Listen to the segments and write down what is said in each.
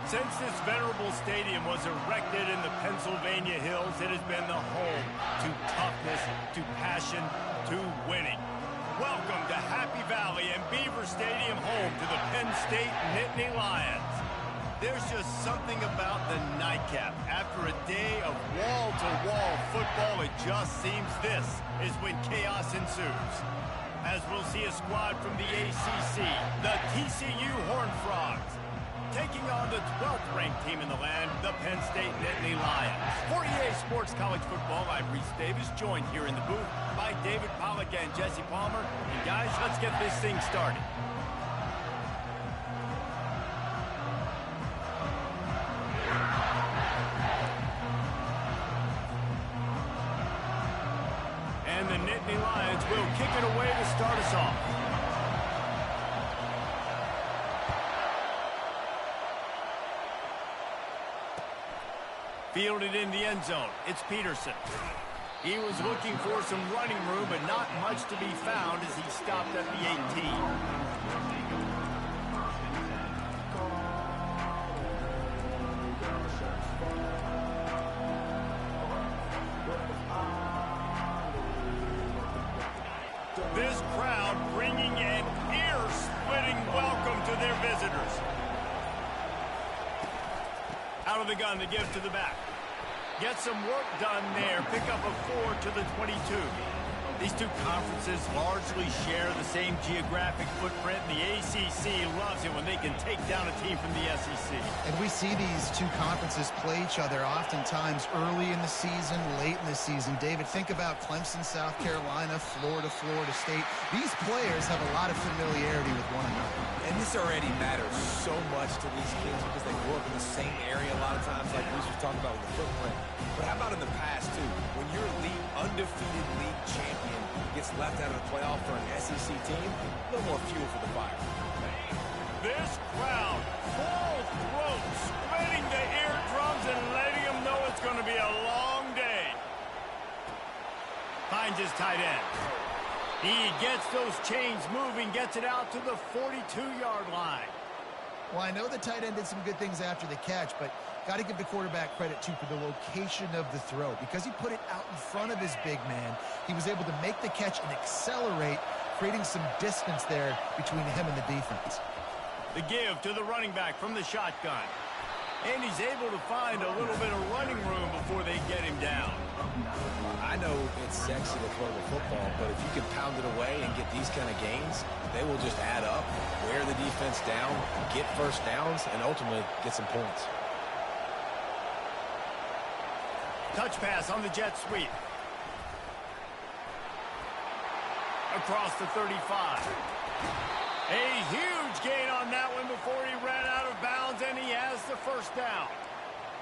Since this venerable stadium was erected in the Pennsylvania hills, it has been the home to toughness, to passion, to winning. Welcome to Happy Valley and Beaver Stadium, home to the Penn State Nittany Lions. There's just something about the nightcap. After a day of wall-to-wall football, it just seems this is when chaos ensues. As we'll see a squad from the ACC, the TCU Horned Frogs, taking on the 12th ranked team in the land, the Penn State Nittany Lions. For EA Sports College Football, I'm Reese Davis, joined here in the booth by David Pollack and Jesse Palmer. And guys, let's get this thing started. And the Nittany Lions will kick it away to start us off. Fielded in the end zone, it's Peterson. He was looking for some running room, but not much to be found as he stopped at the 18. This crowd bringing an ear-splitting welcome to their visitors. Out of the gun, the give to the back. Get some work done there. Pick up a 4 to the 22. These two conferences largely share the same geographic footprint. The ACC loves it when they can take down a team from the SEC. And we see these two conferences play each other oftentimes early in the season, late in the season. David, think about Clemson, South Carolina, Florida State. These players have a lot of familiarity with one another. And this already matters so much to these kids because they grew up in the same area a lot of times, like we were talking about with the footprint. But how about in the past, too? When your undefeated league champion gets left out of the playoff for an SEC team, a little more fuel for the fire. This crowd, full throat, splitting the eardrums and letting them know it's going to be a long day. Finds his tight end. He gets those chains moving, gets it out to the 42-yard line. Well, I know the tight end did some good things after the catch, but got to give the quarterback credit, too, for the location of the throw. Because he put it out in front of his big man, he was able to make the catch and accelerate, creating some distance there between him and the defense. The give to the running back from the shotgun. And he's able to find a little bit of running room before they get him down. I know it's sexy to throw the football, but if you can pound it away and get these kind of gains, they will just add up, wear the defense down, get first downs, and ultimately get some points. Touch pass on the jet sweep. Across the 35. A huge gain on that one before he ran out of bounds, and he has the first down.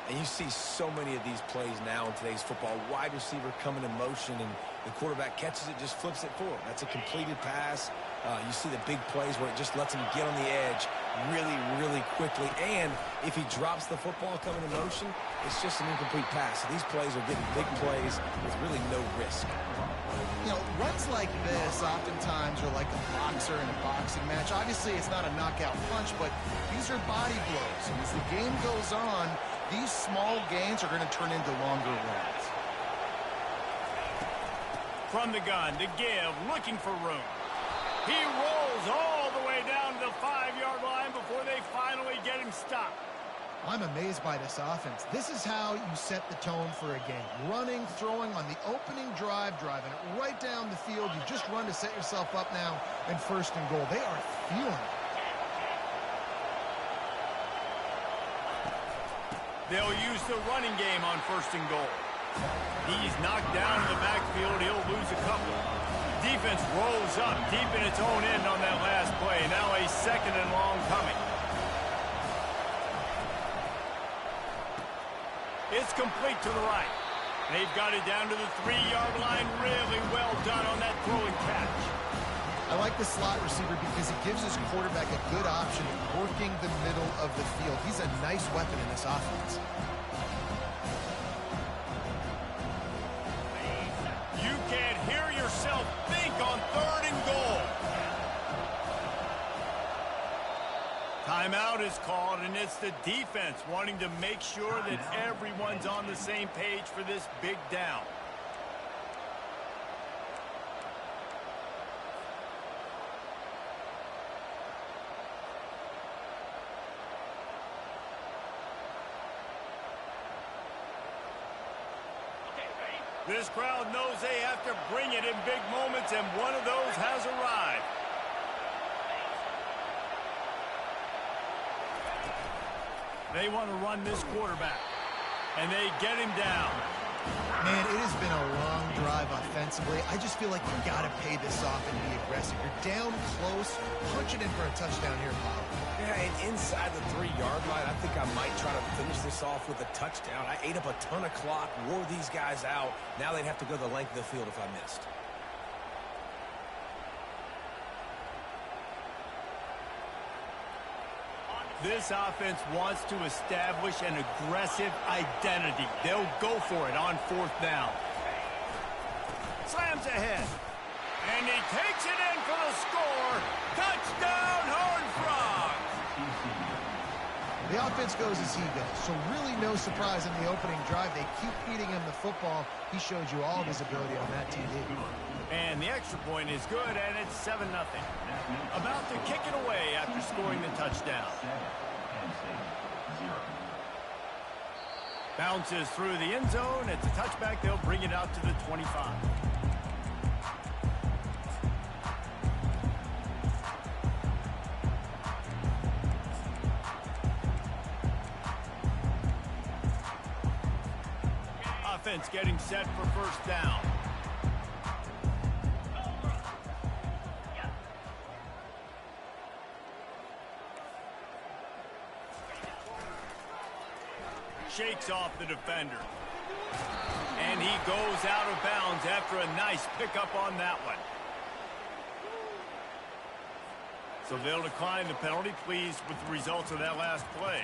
And you see so many of these plays now in today's football. Wide receiver coming in motion, and the quarterback catches it, just flips it forward. That's a completed pass. You see the big plays where it just lets him get on the edge really, really quickly. And if he drops the football coming in motion, it's just an incomplete pass. So these plays are getting big plays with really no risk. You know, runs like this oftentimes are like a boxer in a boxing match. Obviously, it's not a knockout punch, but these are body blows. And as the game goes on, these small gains are going to turn into longer runs. From the gun, to give, looking for room. He rolls all the way down to the 5-yard line before they finally get him stopped. I'm amazed by this offense. This is how you set the tone for a game. Running, throwing on the opening drive, driving it right down the field. You just run to set yourself up now in first and goal. They are feeling it. They'll use the running game on first and goal. He's knocked down in the backfield. He'll lose a couple. Defense rolls up deep in its own end on that last play. Now a second and long coming. It's complete to the right. They've got it down to the 3-yard line. Really well done on that throw and catch. I like the slot receiver because it gives his quarterback a good option of working the middle of the field. He's a nice weapon in this offense. You can't hear yourself think on third and goal. Timeout is called, and it's the defense wanting to make sure that everyone's on the same page for this big down. This crowd knows they have to bring it in big moments, and one of those has arrived. They want to run this quarterback, and they get him down. Man, it has been a long drive offensively. I just feel like you got to pay this off and be aggressive. You're down close, punching in for a touchdown here, Bob. Yeah, and inside the 3-yard line, I think I might try to finish this off with a touchdown. I ate up a ton of clock, wore these guys out. Now they'd have to go the length of the field if I missed. This offense wants to establish an aggressive identity. They'll go for it on 4th down. Slams ahead. And he takes it in for the score. Touchdown, Horned Frogs! The offense goes as he goes, so really no surprise in the opening drive. They keep feeding him the football. He showed you all of his ability on that TD. And the extra point is good, and it's 7-0. About to kick it away after scoring the touchdown. Bounces through the end zone. It's a touchback. They'll bring it out to the 25. Offense getting set for 1st down. Shakes off the defender. And he goes out of bounds after a nice pickup on that one. So they'll decline the penalty, pleased with the results of that last play.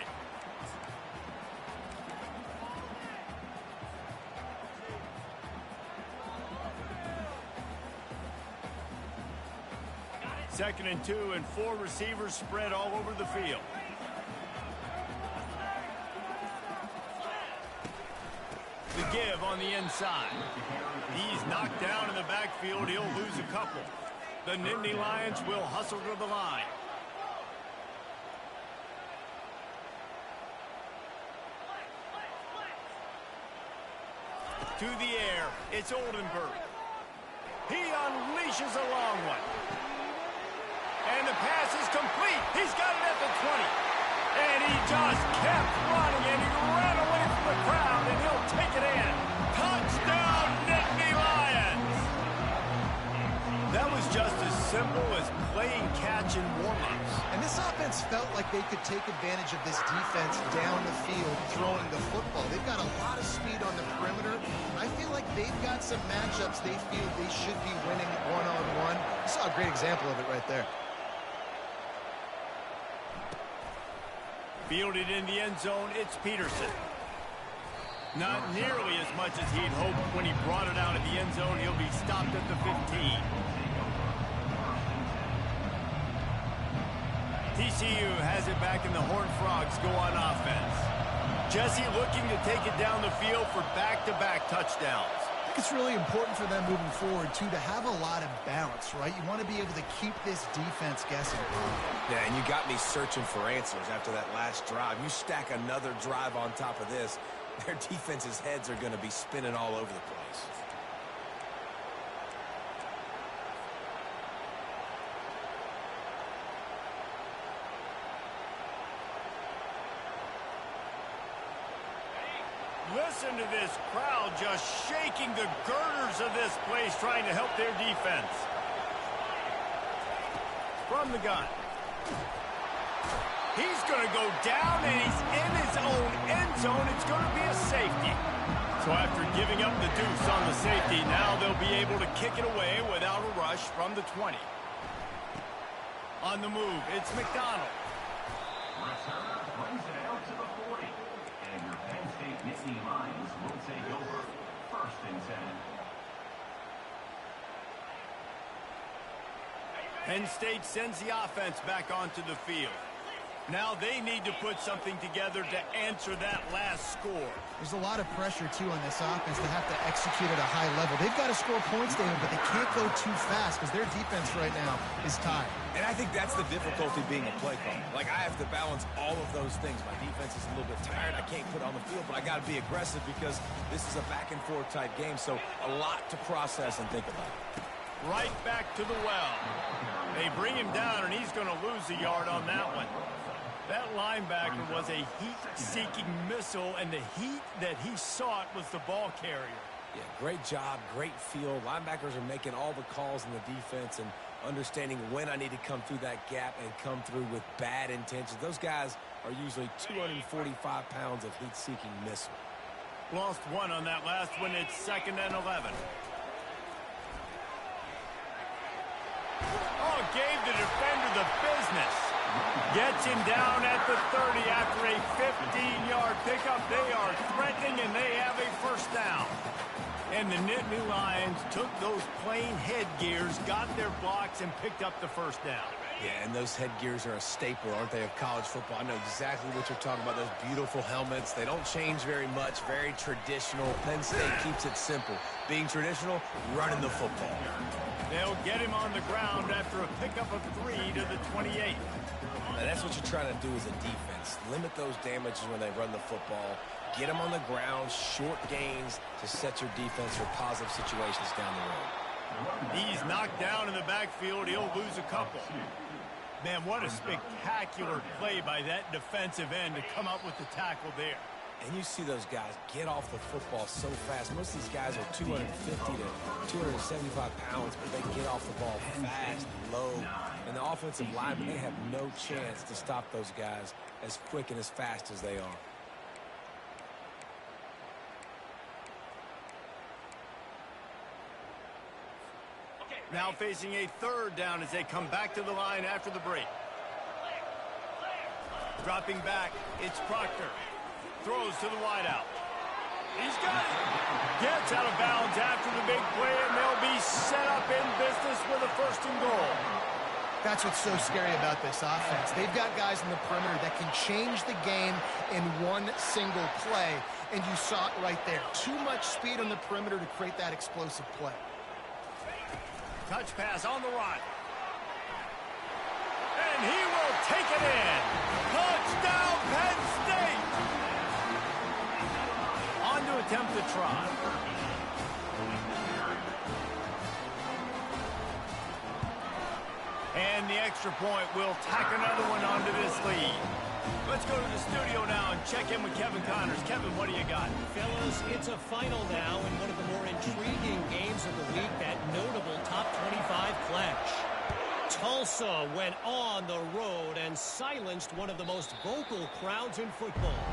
Second and 2, and 4 receivers spread all over the field. The give on the inside. He's knocked down in the backfield. He'll lose a couple. The Nittany Lions will hustle to the line. To the air. It's Oldenburg. He unleashes a long one. And the pass is complete. He's got it at the 20. And he just kept running, and he ran away from the crowd, and he'll take it in. Touchdown, Nittany Lions! That was just as simple as playing catch in warm-ups. And this offense felt like they could take advantage of this defense down the field throwing the football. They've got a lot of speed on the perimeter. I feel like they've got some matchups they feel they should be winning one-on-one. You saw a great example of it right there. Fielded in the end zone, it's Peterson. Not nearly as much as he'd hoped when he brought it out of the end zone. He'll be stopped at the 15. TCU has it back, and the Horned Frogs go on offense. Jesse looking to take it down the field for back-to-back touchdowns. I think it's really important for them moving forward, too, to have a lot of balance, right? You want to be able to keep this defense guessing. Yeah, and you got me searching for answers after that last drive. You stack another drive on top of this, their defense's heads are going to be spinning all over the place. Listen to this crowd just shaking the girders of this place, trying to help their defense. From the gun. He's going to go down, and he's in his own end zone. It's going to be a safety. So after giving up the deuce on the safety, now they'll be able to kick it away without a rush from the 20. On the move, it's McDonald. Returner brings it out to the 40. And your Penn State Nittany Lions will take over. 1st and 10. Penn State sends the offense back onto the field. Now they need to put something together to answer that last score. There's a lot of pressure, too, on this offense to have to execute at a high level. They've got to score points, David, but they can't go too fast because their defense right now is tired. And I think that's the difficulty being a play caller. Like, I have to balance all of those things. My defense is a little bit tired. I can't put on the field, but I got to be aggressive because this is a back-and-forth type game, so a lot to process and think about. Right back to the well. They bring him down, and he's going to lose a yard on that one. That linebacker was a heat-seeking missile, and the heat that he sought was the ball carrier. Yeah, great job, great feel. Linebackers are making all the calls in the defense and understanding when I need to come through that gap and come through with bad intentions. Those guys are usually 245 pounds of heat-seeking missile. Lost one on that last one. It's 2nd and 11. Oh, gave the defender the business. Gets him down at the 30 after a 15-yard pickup. They are threatening, and they have a first down. And the Nittany Lions took those plain headgears, got their blocks, and picked up the first down. Yeah, and those headgears are a staple, aren't they, of college football? I know exactly what you're talking about, those beautiful helmets. They don't change very much, very traditional. Penn State keeps it simple. Being traditional, running the football. They'll get him on the ground after a pickup of 3 to the 28. Now, that's what you're trying to do as a defense. Limit those damages when they run the football. Get them on the ground, short gains to set your defense for positive situations down the road. He's knocked down in the backfield. He'll lose a couple. Man, what a spectacular play by that defensive end to come up with the tackle there. And you see those guys get off the football so fast. Most of these guys are 250 to 275 pounds, but they get off the ball fast, low. And the offensive linemen, they have no chance to stop those guys as quick and as fast as they are. Now facing a 3rd down as they come back to the line after the break. Dropping back, it's Proctor. Throws to the wideout. He's got it. Gets out of bounds after the big play, and they'll be set up in business with a 1st and goal. That's what's so scary about this offense. They've got guys in the perimeter that can change the game in one single play, and you saw it right there. Too much speed on the perimeter to create that explosive play. Touch pass on the run. And he will take it in. Touchdown, Penn State. On to attempt the try. And the extra point will tack another one onto this lead. Let's go to the studio now and check in with Kevin Connors. Kevin, what do you got? Fellas, it's a final now in one of the more intriguing games of the week, that notable top 25 clash. Tulsa went on the road and silenced one of the most vocal crowds in football.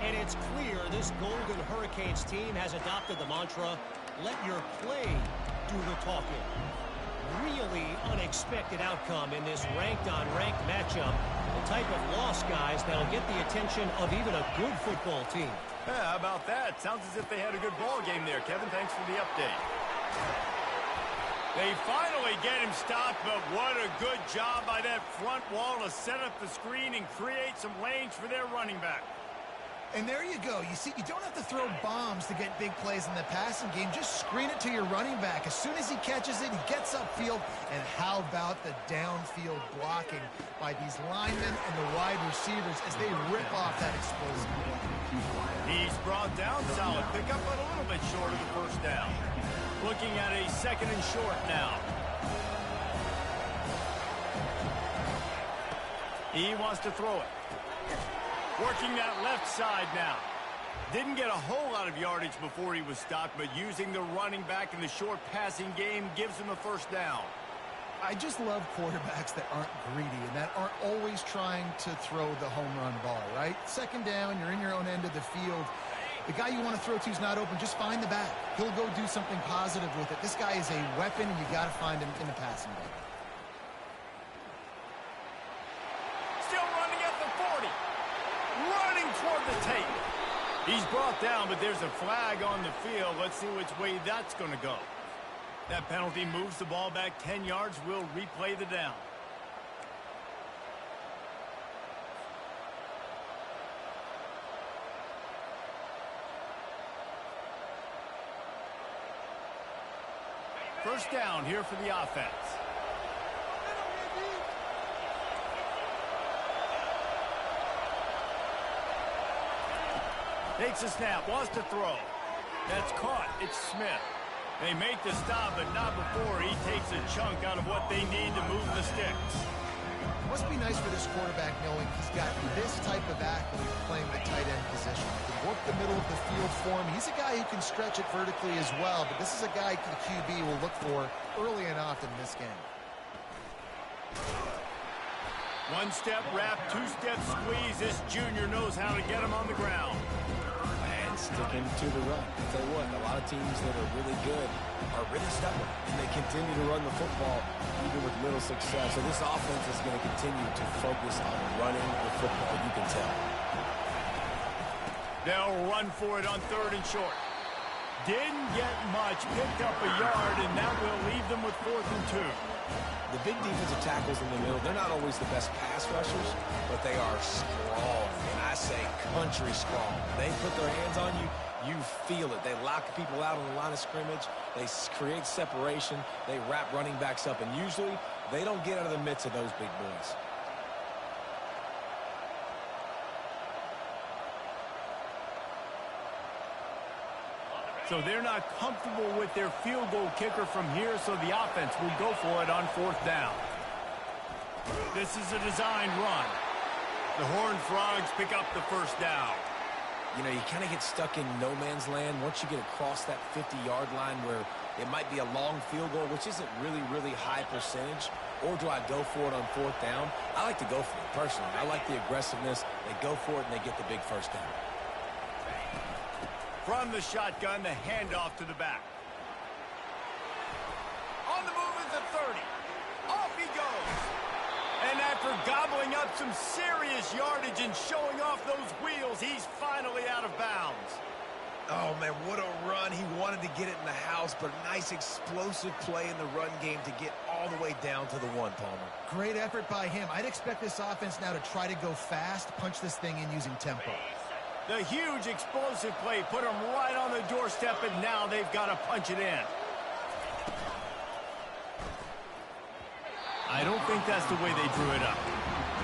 And it's clear this Golden Hurricanes team has adopted the mantra, let your play do the talking. Really unexpected outcome in this ranked-on-ranked matchup. The type of loss, guys, that'll get the attention of even a good football team. Yeah, how about that? Sounds as if they had a good ball game there, Kevin. Thanks for the update. They finally get him stopped, but what a good job by that front wall to set up the screen and create some lanes for their running back. And there you go. You see, you don't have to throw bombs to get big plays in the passing game. Just screen it to your running back. As soon as he catches it, he gets upfield. And how about the downfield blocking by these linemen and the wide receivers as they rip off that explosive play. He's brought down. Solid pickup, but a little bit short of the 1st down. Looking at a 2nd and short now. He wants to throw it. Working that left side now. Didn't get a whole lot of yardage before he was stopped, but using the running back in the short passing game gives him a 1st down. I just love quarterbacks that aren't greedy and that aren't always trying to throw the home run ball, right? 2nd down, you're in your own end of the field. The guy you want to throw to is not open. Just find the back. He'll go do something positive with it. This guy is a weapon, and you got to find him in the passing game. Still running at the 40. Running toward the tape. He's brought down, but there's a flag on the field. Let's see which way that's going to go. That penalty moves the ball back 10 yards. We'll replay the down. First down here for the offense. Takes a snap, wants to throw. That's caught. It's Smith. They make the stop, but not before he takes a chunk out of what they need to move the sticks. Must be nice for this quarterback knowing he's got this type of athlete playing the tight end position. He can work the middle of the field for him. He's a guy who can stretch it vertically as well, but this is a guy the QB will look for early and often in this game. One-step wrap, two-step squeeze. This junior knows how to get him on the ground. And sticking to the run. I'll tell you what, a lot of teams that are really good are really stubborn, and they continue to run the football even with little success. So this offense is going to continue to focus on running the football, you can tell. They'll run for it on 3rd and short. Didn't get much, picked up a yard, and that will leave them with 4th and 2. The big defensive tackles in the middle, they're not always the best pass rushers, but they are strong, and I say country strong. They put their hands on you, you feel it. They lock people out on the line of scrimmage. They create separation. They wrap running backs up, and usually they don't get out of the midst of those big boys. So they're not comfortable with their field goal kicker from here, so the offense will go for it on 4th down. This is a design run. The Horned Frogs pick up the first down. You know, you kind of get stuck in no man's land once you get across that 50-yard line where it might be a long field goal, which isn't really high percentage. Or do I go for it on 4th down? I like to go for it, personally. I like the aggressiveness. They go for it, and they get the big first down. From the shotgun, the handoff to the back. On the move is the 30. Off he goes. And after gobbling up some serious yardage and showing off those wheels, he's finally out of bounds. Oh, man, what a run. He wanted to get it in the house, but a nice explosive play in the run game to get all the way down to the 1, Palmer. Great effort by him. I'd expect this offense now to try to go fast, punch this thing in using tempo. The huge explosive play put them right on the doorstep, and now they've got to punch it in. I don't think that's the way they drew it up.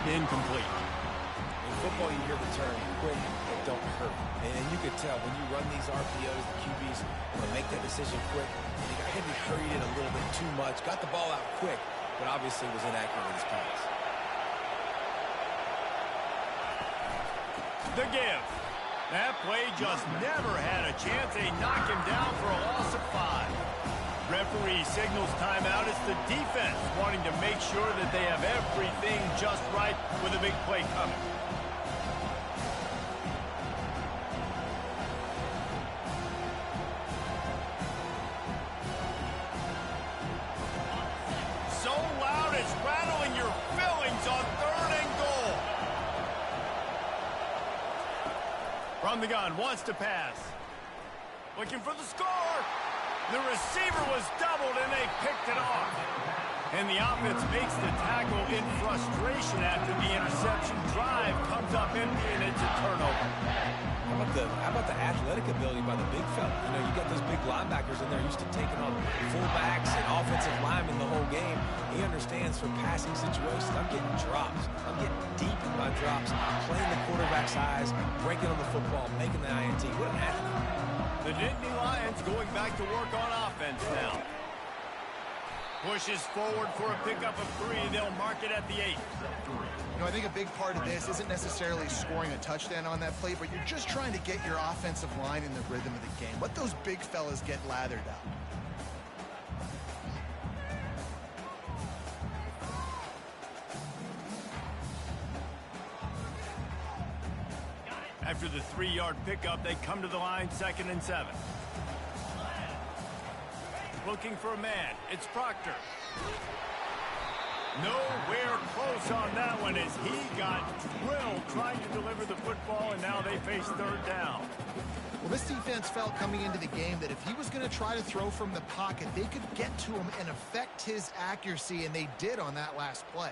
Incomplete. In football, you hear the term quick but don't hurt. And you could tell when you run these RPOs, the QBs want to make that decision quick. I think he hurried it a little bit too much, got the ball out quick, but obviously was inaccurate with his pass. The give. That play just never had a chance. They knock him down for a loss of 5. Referee signals timeout. It's the defense wanting to make sure that they have everything just right with a big play coming. So loud it's rattling your fillings on 3rd and goal. From the gun, wants to pass. Looking for the score. The receiver was doubled, and they picked it off. And the offense makes the tackle in frustration after the interception. Drive comes up empty, and it's a turnover. How about the athletic ability by the big fella? You know, you got those big linebackers in there used to taking on fullbacks and offensive linemen the whole game. He understands for passing situations. I'm getting drops. I'm getting deep in my drops, playing the quarterback's eyes, breaking on the football, making the INT. What an athlete. The Nittany Lions going back to work on offense now. Pushes forward for a pickup of 3. They'll mark it at the 8. You know, I think a big part of this isn't necessarily scoring a touchdown on that play, but you're just trying to get your offensive line in the rhythm of the game. Let those big fellas get lathered up. After the 3-yard pickup, they come to the line, 2nd and 7. Looking for a man. It's Proctor. Nowhere close on that one as he got drilled trying to deliver the football, and now they face 3rd down. Well, this defense felt coming into the game that if he was going to try to throw from the pocket, they could get to him and affect his accuracy, and they did on that last play.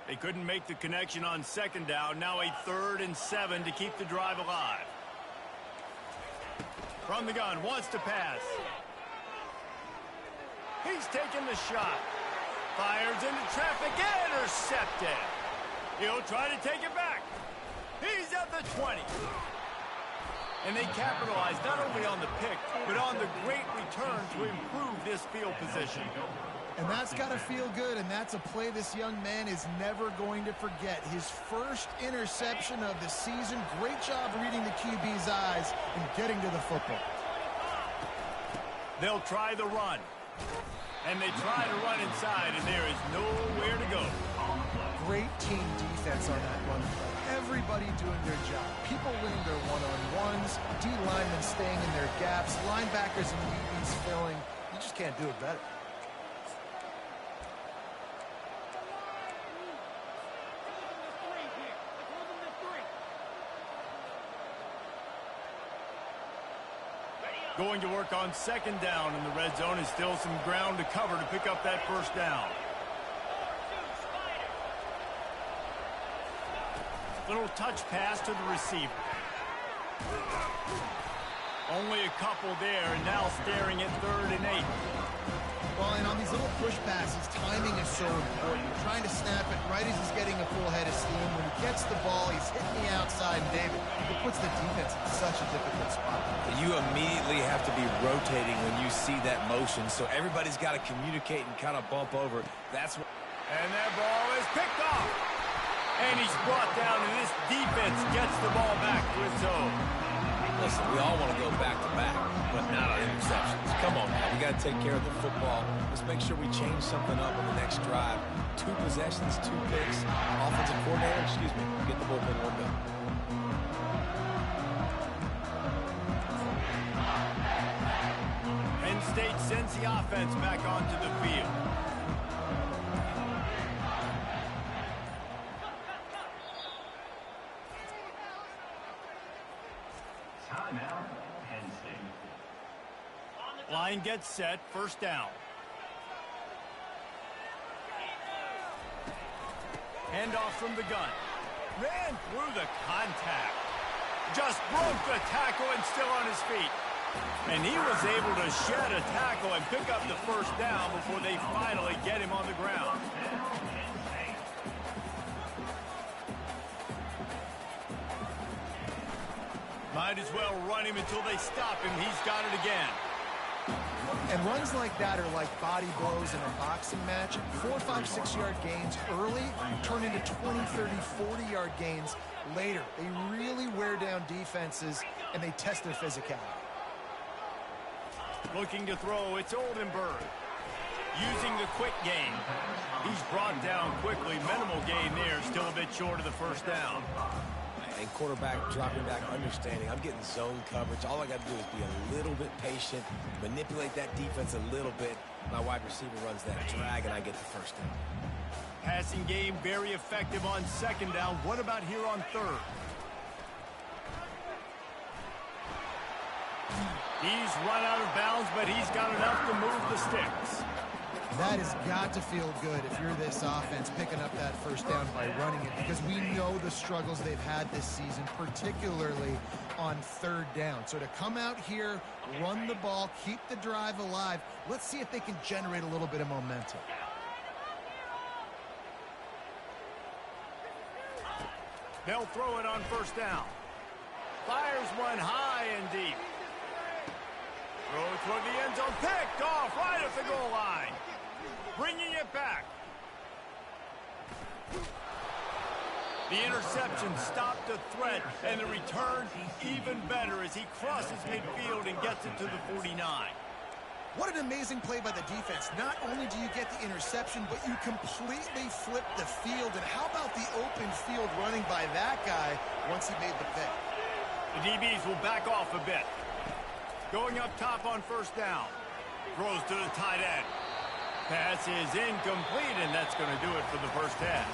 They couldn't make the connection on second down. Now a 3rd and 7 to keep the drive alive. From the gun, wants to pass. He's taking the shot. Fires into traffic, intercepted. He'll try to take it back. He's at the 20. And they capitalize not only on the pick, but on the great return to improve this field position. And that's got to feel good, and that's a play this young man is never going to forget. His first interception of the season. Great job reading the QB's eyes and getting to the football. They'll try the run. And they try to run inside, and there is nowhere to go. Great team defense on that run play. Everybody doing their job. People winning their one-on-ones, D linemen staying in their gaps, linebackers and DBs filling. You just can't do it better. Going to work on second down in the red zone, is still some ground to cover to pick up that first down. Little touch pass to the receiver. Only a couple there, and now staring at 3rd and 8. Well, and on these little push passes, timing is so important. You're trying to snap it right as he's getting a full head of steam. When he gets the ball, he's hitting the outside, and David, it puts the defense in such a difficult spot. You immediately have to be rotating when you see that motion, so everybody's got to communicate and kind of bump over. That's what. And that ball is picked off. And he's brought down, and this defense gets the ball back to its own. Listen, we all want to go back-to-back, but not on interceptions. Come on, man. We got to take care of the football. Let's make sure we change something up on the next drive. 2 possessions, 2 picks. Offensive coordinator, get the bullpen warmed up. Penn State sends the offense back onto the field. Timeout, Penn State. Line gets set, first down. Handoff from the gun. Ran through the contact. Just broke the tackle and still on his feet. And he was able to shed a tackle and pick up the first down before they finally get him on the ground. Might as well run him until they stop him. He's got it again. And runs like that are like body blows in a boxing match. 4, 5, 6-yard gains early turn into 20, 30, 40-yard gains later. They really wear down defenses, and they test their physicality. Looking to throw, it's Oldenburg. Using the quick game. He's brought down quickly. Minimal gain there. Still a bit short of the first down. And quarterback dropping back, understanding. I'm getting zone coverage. All I got to do is be a little bit patient, manipulate that defense a little bit. My wide receiver runs that drag, and I get the first down. Passing game very effective on second down. What about here on 3rd? He's run out of bounds, but he's got enough to move the sticks. That has got to feel good if you're this offense picking up that first down by running it, because we know the struggles they've had this season, particularly on 3rd down. So to come out here, run the ball, keep the drive alive, let's see if they can generate a little bit of momentum. They'll throw it on first down. Fires one high and deep. Throw toward the end zone, picked off right at the goal line. Bringing it back. The interception stopped the threat, and the return even better as he crosses midfield and gets it to the 49. What an amazing play by the defense. Not only do you get the interception, but you completely flip the field. And how about the open field running by that guy once he made the pick? The DBs will back off a bit. Going up top on first down. Throws to the tight end. Pass is incomplete, and that's going to do it for the first half.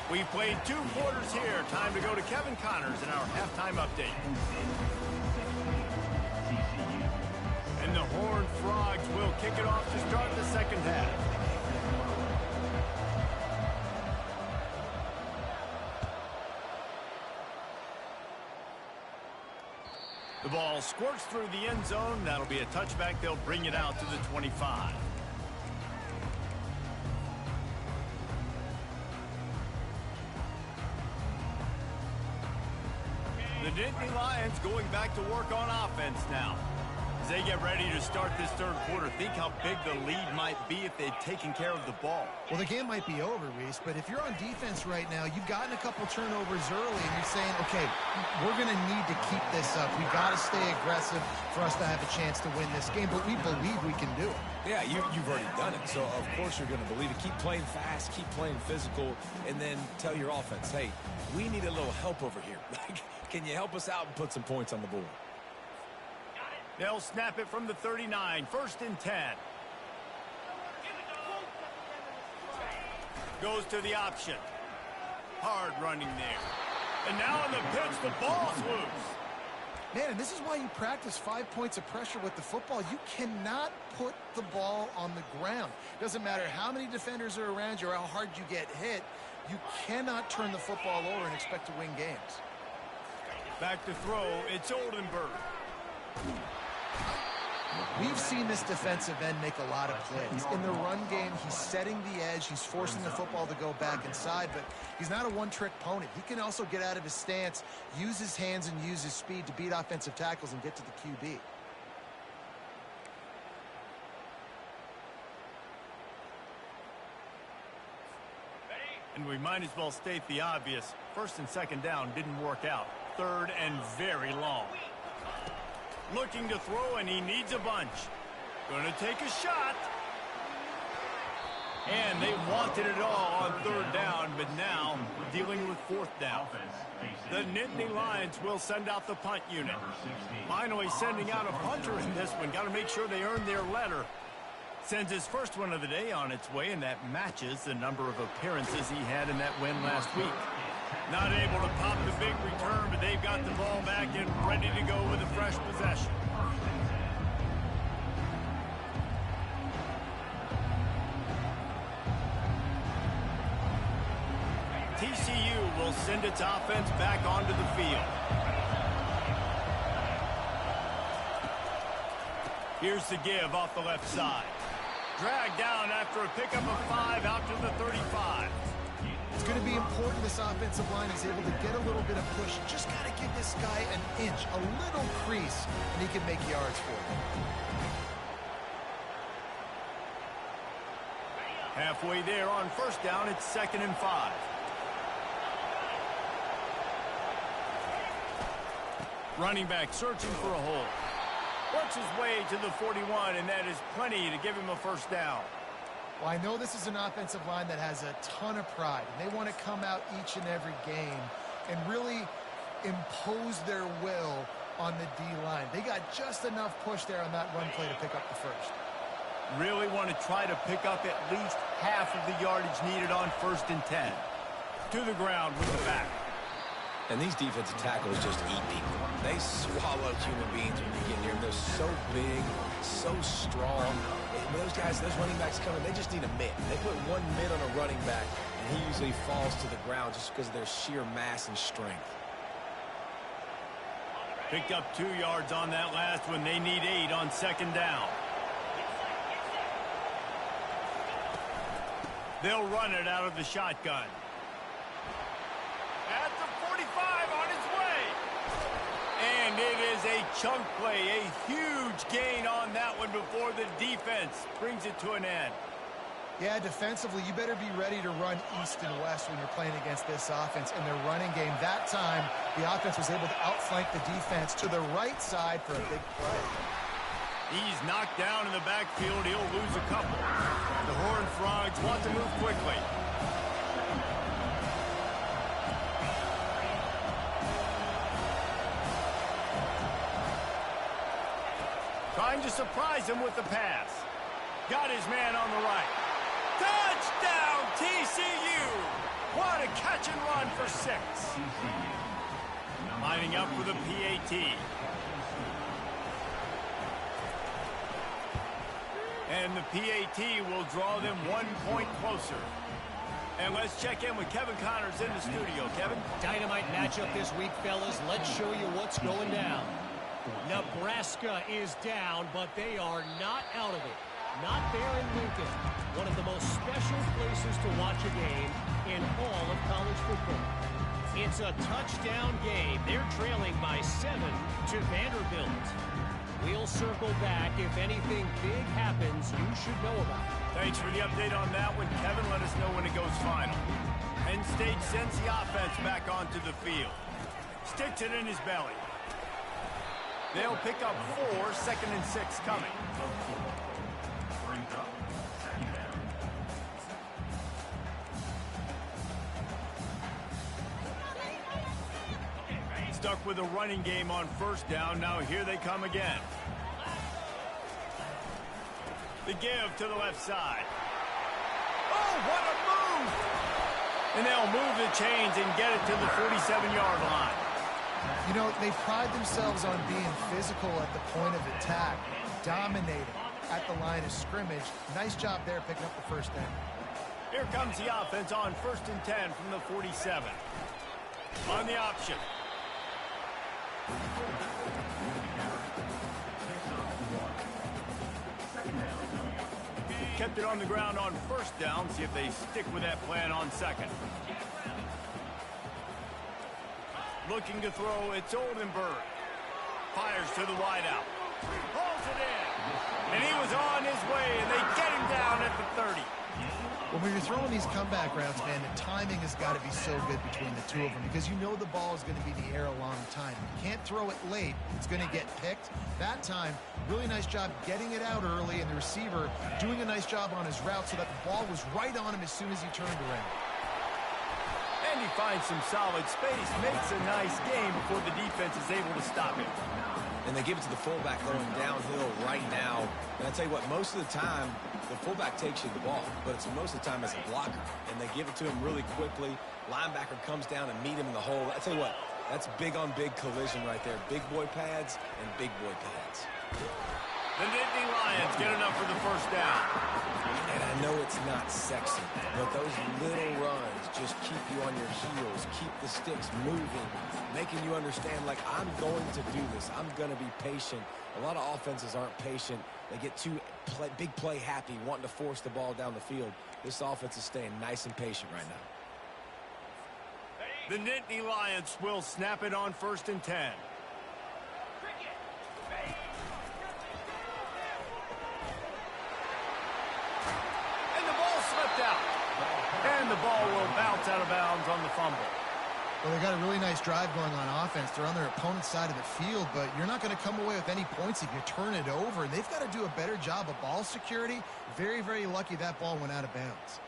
We played 2 quarters here. Time to go to Kevin Connors in our halftime update. And the Horned Frogs will kick it off to start the second half. The ball squirts through the end zone. That'll be a touchback. They'll bring it out to the 25. The Nittany Lions going back to work on offense now. As they get ready to start this third quarter, think how big the lead might be if they'd taken care of the ball. Well, the game might be over, Reese, but if you're on defense right now, you've gotten a couple turnovers early, and you're saying, okay, we're going to need to keep this up. We've got to stay aggressive for us to have a chance to win this game, but we believe we can do it. Yeah, you've already done it, so of course you're going to believe it. Keep playing fast, keep playing physical, and then tell your offense, hey, we need a little help over here. Can you help us out and put some points on the board? They'll snap it from the 39, 1st and 10. Goes to the option. Hard running there. And now on the pitch, the ball's loose. Man, and this is why you practice 5 points of pressure with the football. You cannot put the ball on the ground. Doesn't matter how many defenders are around you or how hard you get hit. You cannot turn the football over and expect to win games. Back to throw, it's Oldenburg. We've seen this defensive end make a lot of plays. In the run game, he's setting the edge. He's forcing the football to go back inside, but he's not a one-trick pony. He can also get out of his stance, use his hands, and use his speed to beat offensive tackles and get to the QB. And we might as well state the obvious. 1st and 2nd down didn't work out. 3rd and very long. Looking to throw, and he needs a bunch. Gonna take a shot. And they wanted it all on 3rd down, but now dealing with 4th down. The Nittany Lions will send out the punt unit. Finally sending out a punter in this one. Got to make sure they earn their letter. Sends his first one of the day on its way, and that matches the number of appearances he had in that win last week. Not able to pop the big return, but they've got the ball back and ready to go with a fresh possession. TCU will send its offense back onto the field. Here's the give off the left side. Dragged down after a pickup of 5 out to the 35. It's going to be important this offensive line is able to get a little bit of push. Just got to give this guy an inch, a little crease, and he can make yards for it. Halfway there on 1st down, it's 2nd and 5. Running back searching for a hole. Works his way to the 41, and that is plenty to give him a 1st down. Well, I know this is an offensive line that has a ton of pride, and they want to come out each and every game and really impose their will on the D-line. They got just enough push there on that run play to pick up the 1st. Really want to try to pick up at least half of the yardage needed on 1st and 10. To the ground with the back. And these defensive tackles just eat people. They swallow human beings when you get near them. They're so big, so strong. When those guys, those running backs come in, they just need a mitt. They put one mitt on a running back, and he usually falls to the ground just because of their sheer mass and strength. Picked up 2 yards on that last one. They need 8 on 2nd down. They'll run it out of the shotgun. At the 45 on its way. And it is a chunk play, a huge gain on that one before the defense brings it to an end. Yeah, defensively, you better be ready to run east and west when you're playing against this offense in their running game. That time, the offense was able to outflank the defense to the right side for a big play. He's knocked down in the backfield. He'll lose a couple. The Horned Frogs want to move quickly. Trying to surprise him with the pass. Got his man on the right. Touchdown, TCU! What a catch and run for 6. Lining up for the PAT. And the PAT will draw them 1 point closer. And let's check in with Kevin Connors in the studio. Kevin? Dynamite matchup this week, fellas. Let's show you what's going down. Nebraska is down, but they are not out of it. Not there in Lincoln, one of the most special places to watch a game in all of college football. It's a touchdown game. They're trailing by 7 to Vanderbilt. We'll circle back if anything big happens you should know about. Thanks for the update on that one, Kevin. Let us know when it goes final. Penn State sends the offense back onto the field. Sticks it in his belly. They'll pick up 4, 2nd and 6 coming. Stuck with a running game on 1st down. Now here they come again. The give to the left side. Oh, what a move! And they'll move the chains and get it to the 47-yard line. You know, they pride themselves on being physical at the point of attack, dominating at the line of scrimmage. Nice job there picking up the 1st down. Here comes the offense on 1st and 10 from the 47. On the option. Kept it on the ground on 1st down. See if they stick with that plan on 2nd. Looking to throw, it's Oldenburg. Fires to the wideout. Pulls it in. And he was on his way, and they get him down at the 30. When you're throwing these comeback routes, man, the timing has got to be so good between the two of them because you know the ball is going to be in the air a long time. You can't throw it late. It's going to get picked. That time, really nice job getting it out early, and the receiver doing a nice job on his route so that the ball was right on him as soon as he turned around. And he finds some solid space, makes a nice game before the defense is able to stop him. And they give it to the fullback going downhill right now. And I tell you what, most of the time, the fullback takes you the ball, but it's most of the time as a blocker. And they give it to him really quickly. Linebacker comes down and meet him in the hole. I tell you what, that's big on big collision right there. Big boy pads and big boy pads. The Nittany Lions get enough for the 1st down. And I know it's not sexy, but those little runs just keep you on your heels, keep the sticks moving, making you understand, like, I'm going to do this. I'm going to be patient. A lot of offenses aren't patient. They get too big play happy, wanting to force the ball down the field. This offense is staying nice and patient right now. The Nittany Lions will snap it on 1st and 10. And the ball will bounce out of bounds on the fumble. Well, they got a really nice drive going on offense. They're on their opponent's side of the field, but you're not going to come away with any points if you turn it over. They've got to do a better job of ball security. Very, very lucky that ball went out of bounds.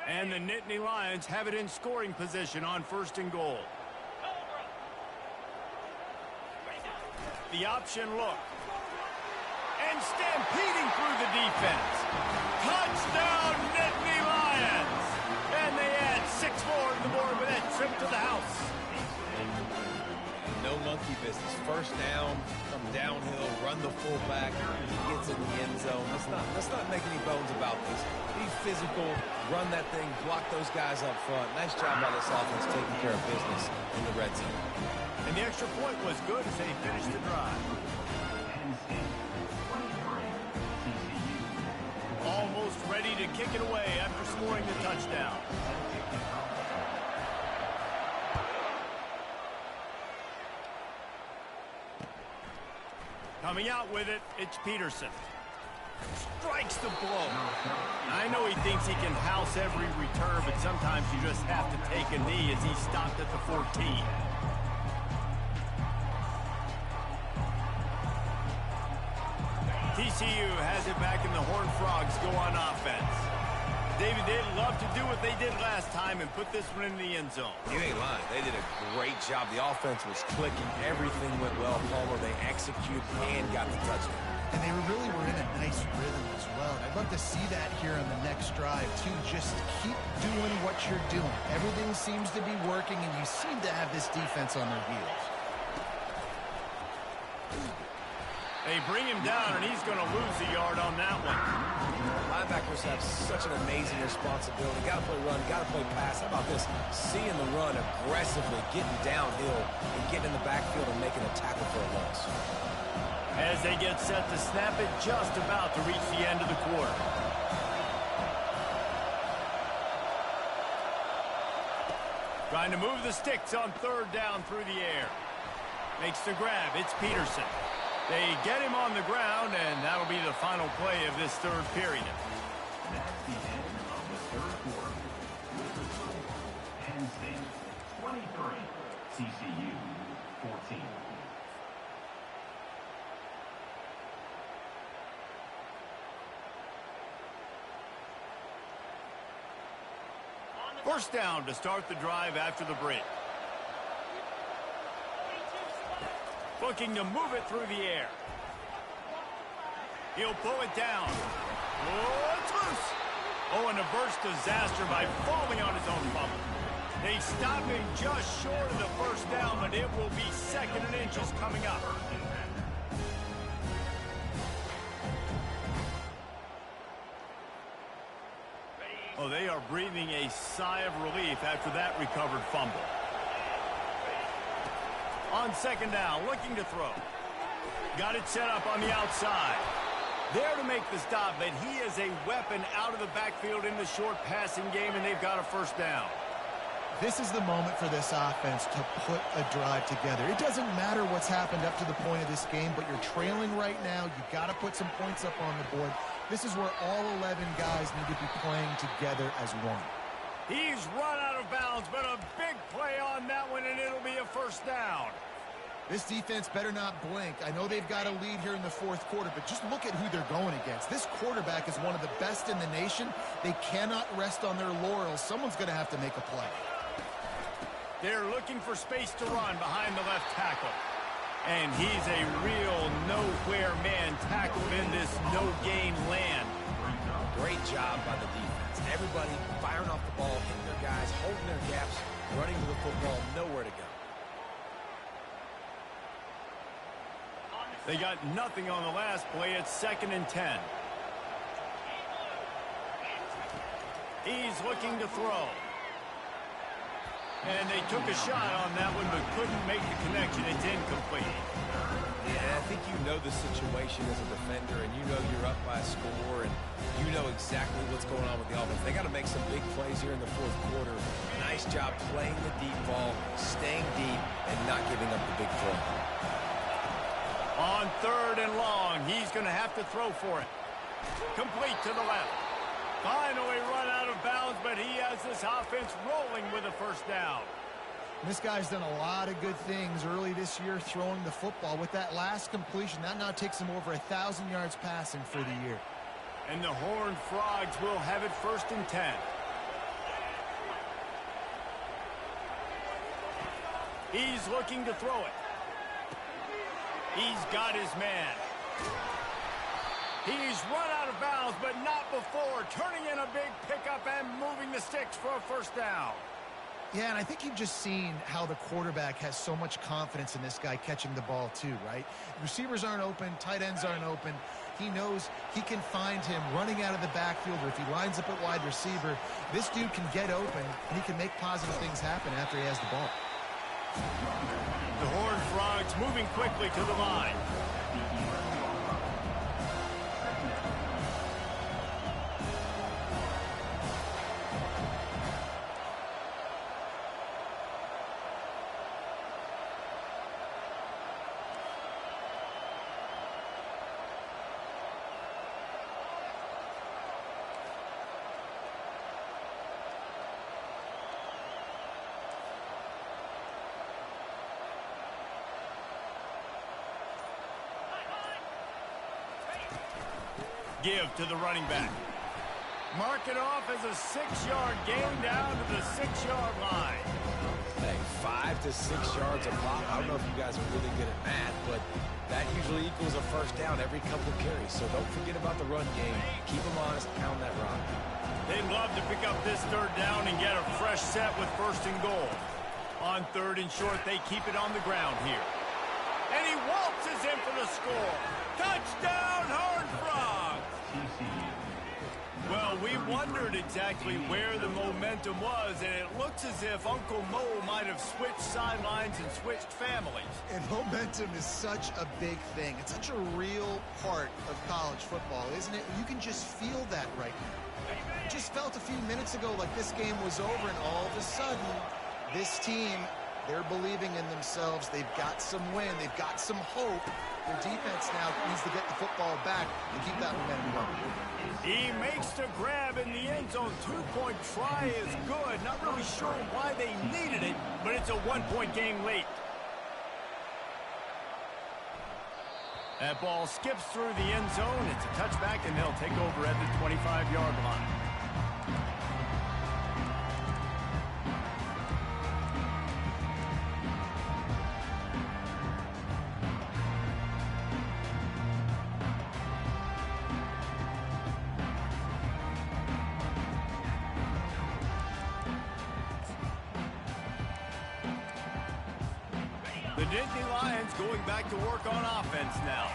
And the Nittany Lions have it in scoring position on 1st and goal. The option look. And stampeding through the defense. Touchdown, Nittany Lions! And they add 6 more to the board with that trip to the house. No monkey business. 1st down, come downhill, run the fullback. He gets in the end zone. Let's not make any bones about this. Be physical, run that thing, block those guys up front. Nice job by this offense taking care of business in the red zone. And the extra point was good as they finished the drive. Almost ready to kick it away after scoring the touchdown. Coming out with it, it's Peterson. Strikes the blow. I know he thinks he can house every return, but sometimes you just have to take a knee as he stopped at the 14. TCU has it back in the Horned Frogs go on offense. David, they'd love to do what they did last time and put this one in the end zone. You ain't lying. They did a great job. The offense was clicking. Everything went well. Palmer, they executed and got the touchdown. And they really were in a nice rhythm as well. And I'd love to see that here on the next drive, too. Just keep doing what you're doing. Everything seems to be working, and you seem to have this defense on their heels. They bring him down, and he's going to lose a yard on that one. Linebackers have such an amazing responsibility. Got to play run, got to play pass. How about this? Seeing the run aggressively, getting downhill, and getting in the backfield and making a tackle for a loss. As they get set to snap it, just about to reach the end of the quarter. Trying to move the sticks on third down through the air. Makes the grab. It's Peterson. They get him on the ground, and that'll be the final play of this third period. That's the end of the third quarter. With the result, Penn State 23, TCU 14. First down to start the drive after the break. Looking to move it through the air. He'll pull it down. Oh, it's loose. Oh, and averts disaster by falling on his own fumble. They stop him just short of the first down, but it will be second and inches coming up. Oh, they are breathing a sigh of relief after that recovered fumble. On second down, looking to throw. Got it set up on the outside. There to make the stop, but he is a weapon out of the backfield in the short passing game, and they've got a first down. This is the moment for this offense to put a drive together. It doesn't matter what's happened up to the point of this game, but you're trailing right now. You got to put some points up on the board. This is where all 11 guys need to be playing together as one. He's run out of bounds, but a big play on that one, and it'll be a first down. This defense better not blink. I know they've got a lead here in the fourth quarter, but just look at who they're going against. This quarterback is one of the best in the nation. They cannot rest on their laurels. Someone's going to have to make a play. They're looking for space to run behind the left tackle. And he's a real nowhere man tackled in this no-gain land. Great job by the defense. Everybody firing off the ball, hitting their guys, holding their gaps, running to the football, nowhere to go. They got nothing on the last play. It's 2nd and 10. He's looking to throw. And they took a shot on that one, but couldn't make the connection. It's incomplete. Yeah, I think you know the situation as a defender, and you know you're up by a score, and you know exactly what's going on with the offense. They got to make some big plays here in the fourth quarter. Nice job playing the deep ball, staying deep, and not giving up the big throw. On third and long, he's going to have to throw for it. Complete to the left. Finally run out of bounds, but he has this offense rolling with a first down. This guy's done a lot of good things early this year throwing the football. With that last completion, that now takes him over 1,000 yards passing for the year. And the Horned Frogs will have it 1st and 10. He's looking to throw it. He's got his man. He's run out of bounds, but not before. Turning in a big pickup and moving the sticks for a first down. Yeah, and I think you've just seen how the quarterback has so much confidence in this guy catching the ball too, right? Receivers aren't open, tight ends aren't open. He knows he can find him running out of the backfield, or if he lines up at wide receiver, this dude can get open, and he can make positive things happen after he has the ball. The Horned Frogs moving quickly to the line. Give to the running back. Mark it off as a 6-yard gain down to the 6-yard line. Hey, 5 to 6 yards a pop. I don't know if you guys are really good at math, but that usually equals a first down every couple of carries. So don't forget about the run game. Keep them honest, pound that rock. They'd love to pick up this third down and get a fresh set with 1st and goal. On 3rd and short, they keep it on the ground here. And he waltzes in for the score. Touchdown, Horned Frogs! TCU. Well, we wondered exactly where the momentum was, and it looks as if Uncle Mo might have switched sidelines and switched families. And momentum is such a big thing. It's such a real part of college football, isn't it? You can just feel that right now. It just felt a few minutes ago like this game was over, and all of a sudden, this team, they're believing in themselves. They've got some win. They've got some hope. Their defense now needs to get the football back and keep that momentum going. He makes the grab in the end zone. Two-point try is good. Not really sure why they needed it, but it's a one-point game late. That ball skips through the end zone. It's a touchback, and they'll take over at the 25-yard line. The Nittany Lions going back to work on offense now.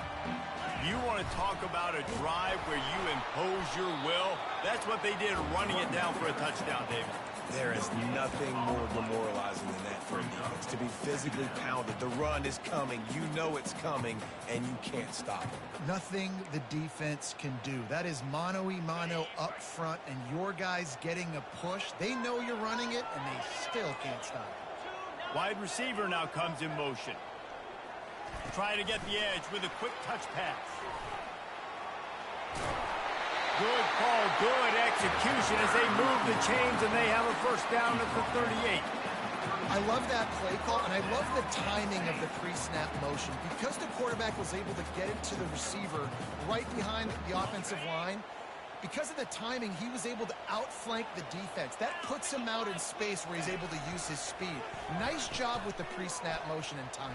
You want to talk about a drive where you impose your will? That's what they did, running it down for a touchdown, David. There is nothing more demoralizing than that for a defense. To be physically pounded. The run is coming. You know it's coming, and you can't stop it. Nothing the defense can do. That is mano-a-mano up front, and your guys getting a push. They know you're running it, and they still can't stop it. Wide receiver now comes in motion. Try to get the edge with a quick touch pass. Good call, good execution as they move the chains, and they have a first down at the 38. I love that play call, and I love the timing of the pre-snap motion. Because the quarterback was able to get it to the receiver right behind the offensive line, because of the timing, he was able to outflank the defense. That puts him out in space where he's able to use his speed. Nice job with the pre-snap motion and timing.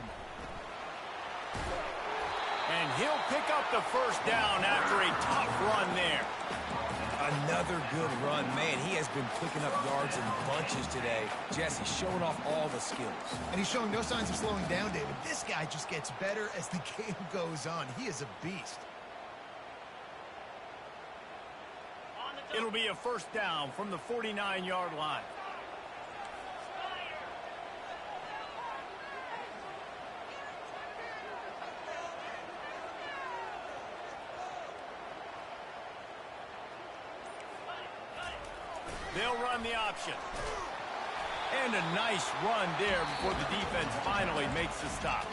And he'll pick up the first down after a tough run there. Another good run. Man, he has been picking up yards in bunches today. Jesse showing off all the skills. And he's showing no signs of slowing down, David. This guy just gets better as the game goes on. He is a beast. It'll be a first down from the 49-yard line. They'll run the option. And a nice run there before the defense finally makes the stop.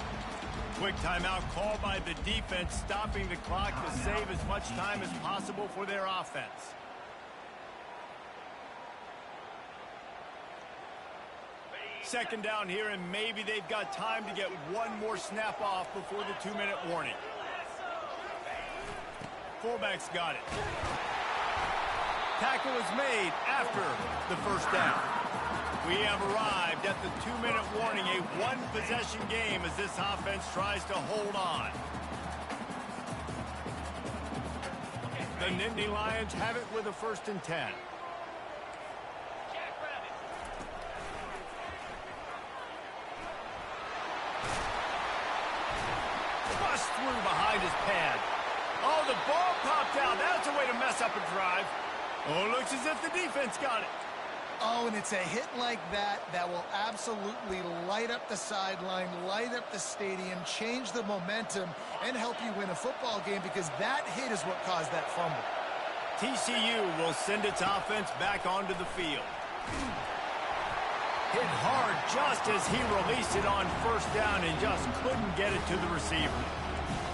Quick timeout called by the defense, stopping the clock to save as much time as possible for their offense. Second down here, and maybe they've got time to get one more snap off before the 2-minute warning. Fullback's got it. Tackle is made after the first down. We have arrived at the 2-minute warning, a one-possession game as this offense tries to hold on. The Nittany Lions have it with a 1st and 10. Bust through behind his pad. Oh, the ball popped out. That's a way to mess up a drive. Oh, looks as if the defense got it. Oh, and it's a hit like that that will absolutely light up the sideline, light up the stadium, change the momentum, and help you win a football game, because that hit is what caused that fumble. TCU will send its offense back onto the field. Hit hard just as he released it on first down and just couldn't get it to the receiver.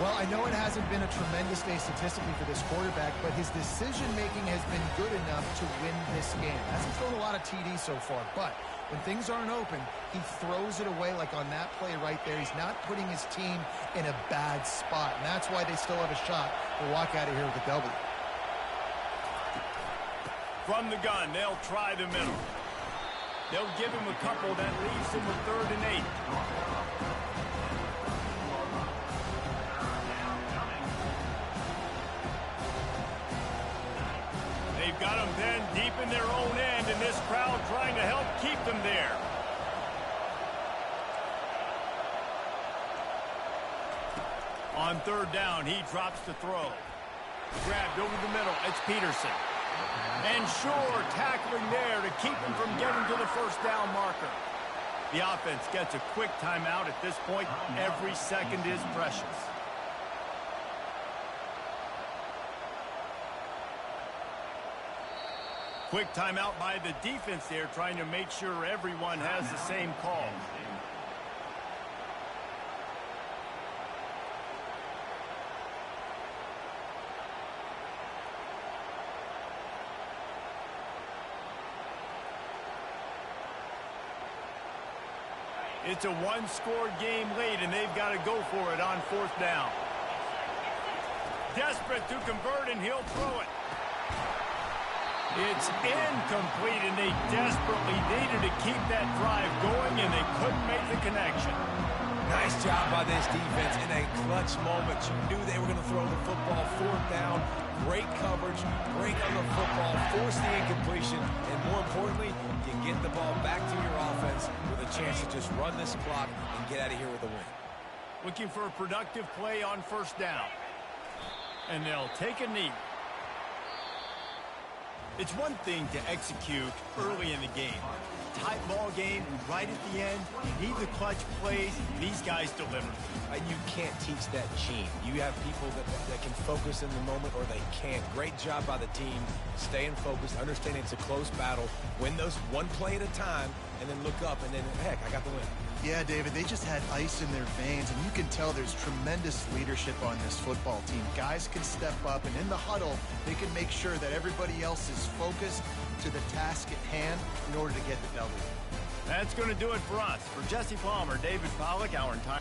Well, I know it hasn't been a tremendous day statistically for this quarterback, but his decision-making has been good enough to win this game. Hasn't thrown a lot of TDs so far, but when things aren't open, he throws it away like on that play right there. He's not putting his team in a bad spot, and that's why they still have a shot to walk out of here with a W. From the gun, they'll try the middle. They'll give him a couple that leaves him with 3rd and 8. They've got them then deep in their own end, and this crowd trying to help keep them there. On third down, he drops the throw. Grabbed over the middle. It's Peterson. And Shore tackling there to keep him from getting to the first down marker. The offense gets a quick timeout at this point. Every second is precious. Quick timeout by the defense there, trying to make sure everyone has the same call. It's a one-score game late, and they've got to go for it on fourth down. Desperate to convert, and he'll throw it. It's incomplete, and they desperately needed to keep that drive going, and they couldn't make the connection. Nice job by this defense in a clutch moment. You knew they were going to throw the football. Fourth down, great coverage, break on the football, force the incompletion, and more importantly, you get the ball back to your offense with a chance to just run this clock and get out of here with a win. Looking for a productive play on first down. And they'll take a knee. It's one thing to execute early in the game. Tight ball game, right at the end, you need the clutch plays. These guys deliver. And you can't teach that gene. You have people that can focus in the moment or they can't. Great job by the team, staying focused, understanding it's a close battle, win those one play at a time, and then look up, and then, heck, I got the win. Yeah, David, they just had ice in their veins, and you can tell there's tremendous leadership on this football team. Guys can step up, and in the huddle, they can make sure that everybody else is focused to the task at hand in order to get the W. That's going to do it for us. For Jesse Palmer, David Pollack, our entire...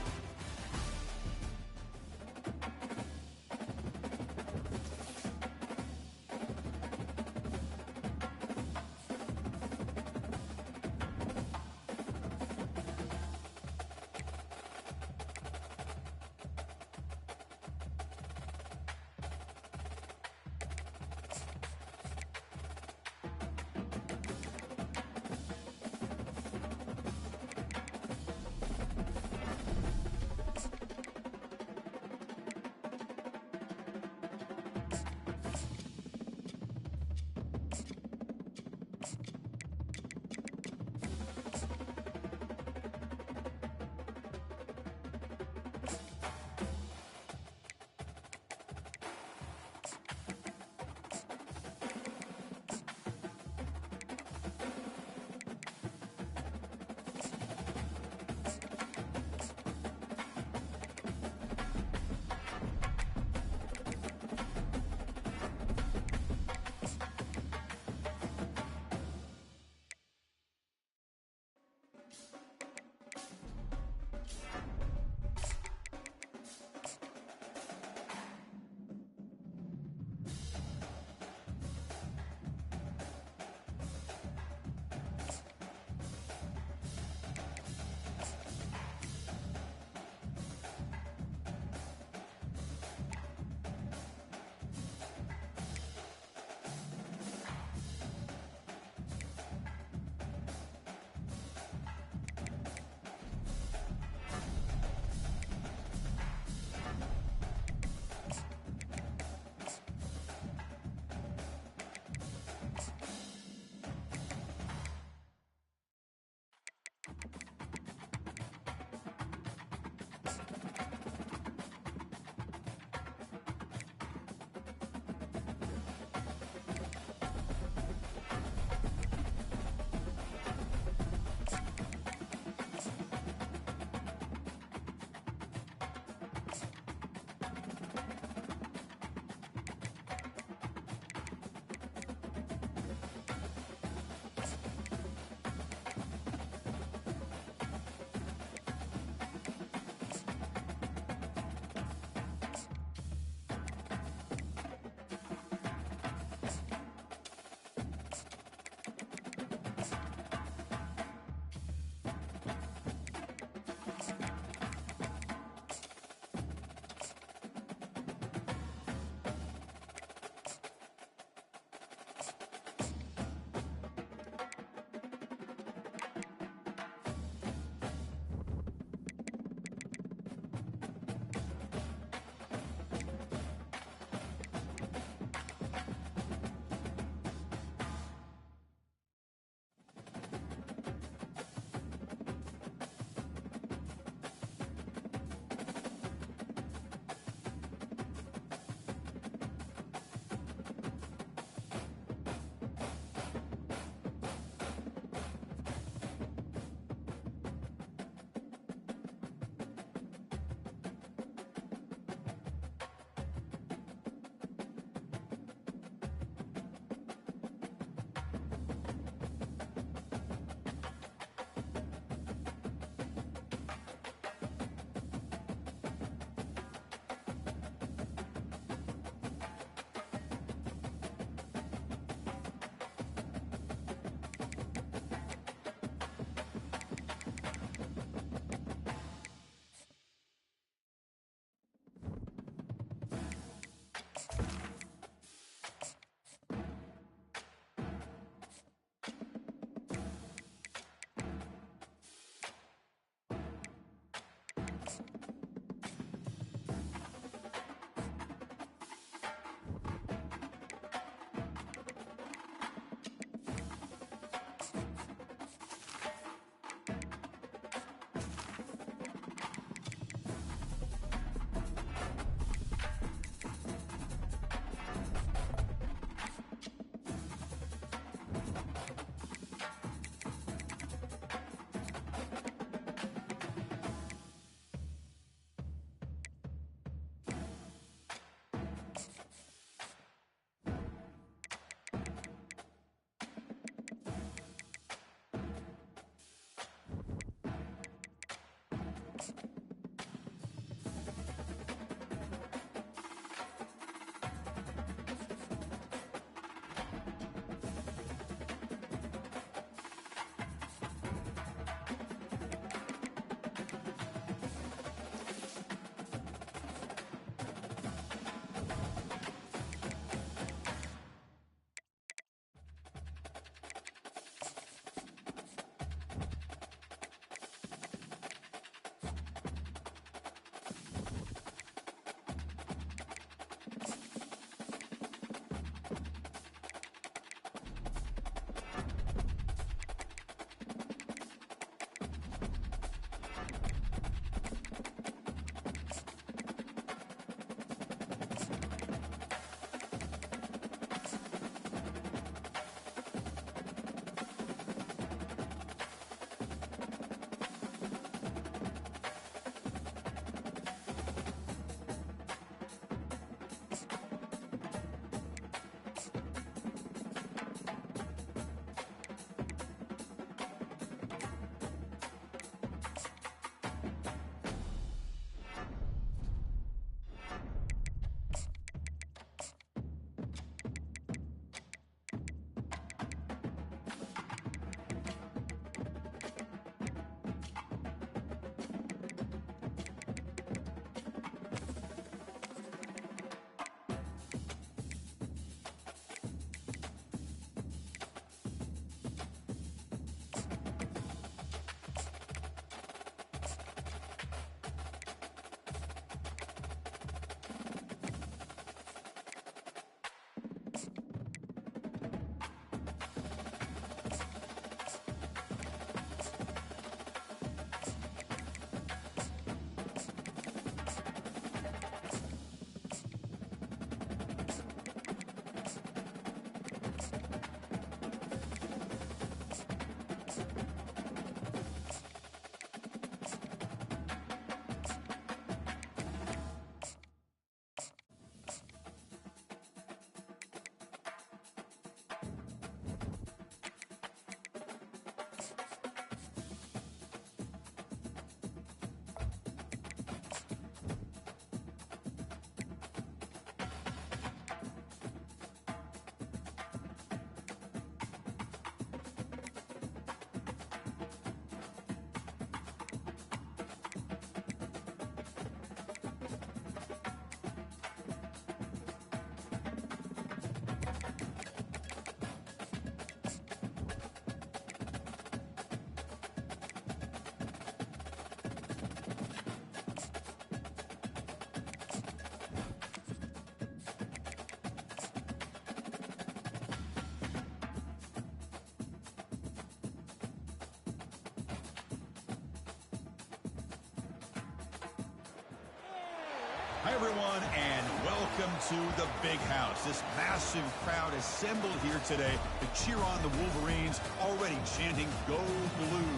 Hi, everyone, and welcome to the Big House. This massive crowd assembled here today to cheer on the Wolverines, already chanting, "Go Blue."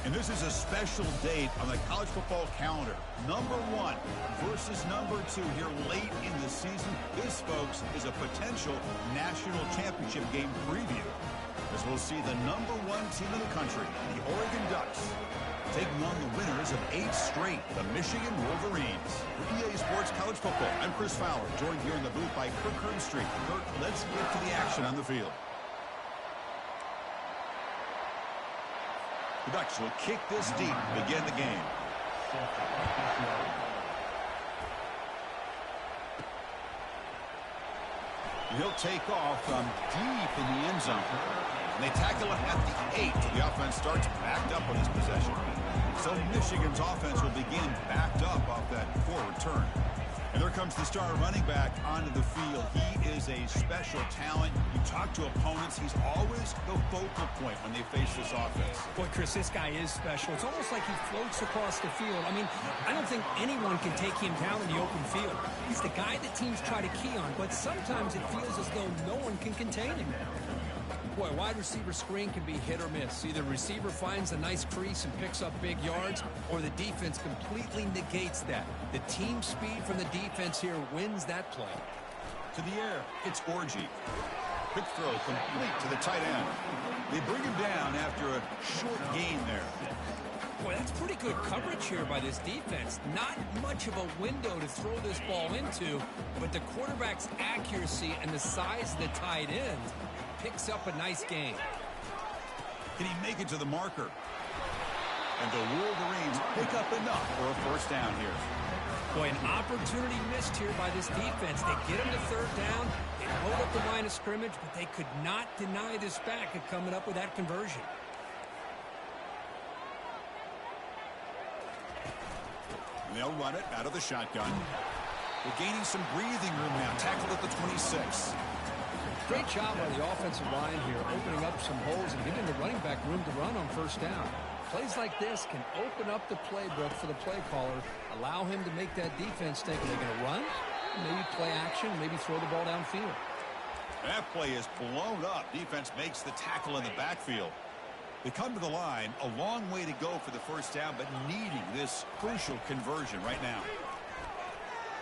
And this is a special date on the college football calendar. Number 1 versus number 2 here late in the season. This, folks, is a potential national championship game preview, as we'll see the number 1 team in the country, the Oregon Ducks, taking on the winners of 8 straight, the Michigan Wolverines. For EA Sports College Football, I'm Chris Fowler, joined here in the booth by Kirk Herbstreit. Kirk, let's get to the action on the field. The Ducks will kick this deep to begin the game. And he'll take off from deep in the end zone. And they tackle him at the 8. The offense starts backed up on this possession. So Michigan's offense will begin backed up off that forward turn. And there comes the star running back onto the field. He is a special talent. You talk to opponents, he's always the focal point when they face this offense. Boy, Chris, this guy is special. It's almost like he floats across the field. I mean, I don't think anyone can take him down in the open field. He's the guy that teams try to key on, but sometimes it feels as though no one can contain him. Boy, wide receiver screen can be hit or miss. Either receiver finds a nice crease and picks up big yards, or the defense completely negates that. The team speed from the defense here wins that play. To the air, it's Orgy. Quick throw complete to the tight end. They bring him down after a short gain there. Boy, that's pretty good coverage here by this defense. Not much of a window to throw this ball into, but the quarterback's accuracy and the size of the tight end picks up a nice gain. Can he make it to the marker? And the Wolverines pick up enough for a first down here. Boy, an opportunity missed here by this defense. They get him to third down. They hold up the line of scrimmage, but they could not deny this back of coming up with that conversion. And they'll run it out of the shotgun. They're gaining some breathing room now. Tackled at the 26. Great job by the offensive line here, opening up some holes and giving the running back room to run on first down. Plays like this can open up the playbook for the play caller, allow him to make that defense think, are they going to run? Maybe play action, maybe throw the ball downfield. That play is blown up. Defense makes the tackle in the backfield. They come to the line, a long way to go for the first down, but needing this crucial conversion right now.